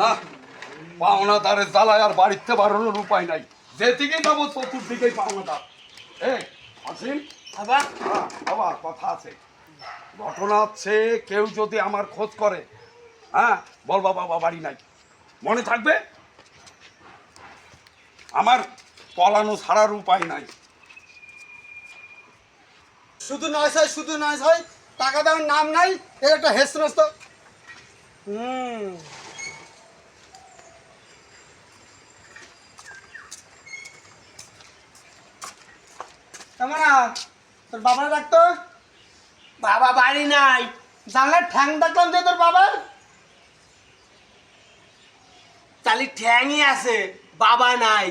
না, পাওনাদারের জ্বালায় আর বাড়িতে বাড়ানোর উপায় নাই। যেদিকেই যাবো চতুর্দিকেই পাওনাদার। অসীম বাবা, বাবা কথা আছে। ঘটনা হচ্ছে, কেউ যদি আমার খোঁজ করে, হ্যাঁ বলবা বাবা বাড়ি নাই, মনে থাকবে। আমার পলানো ছাড়ার উপায় নাই। শুধু নয় ছয়, শুধু নয় ছয়, টাকা দেওয়ার নাম নাই, এর একটা হেসরস্ত। কেমন তোর বাবার ডাকতো? বাবা বাড়ি নাই। জানলার ঠ্যাং ডাকলাম যে তোর বাবার, চালি ঠ্যাংই আছে, বাবা নাই।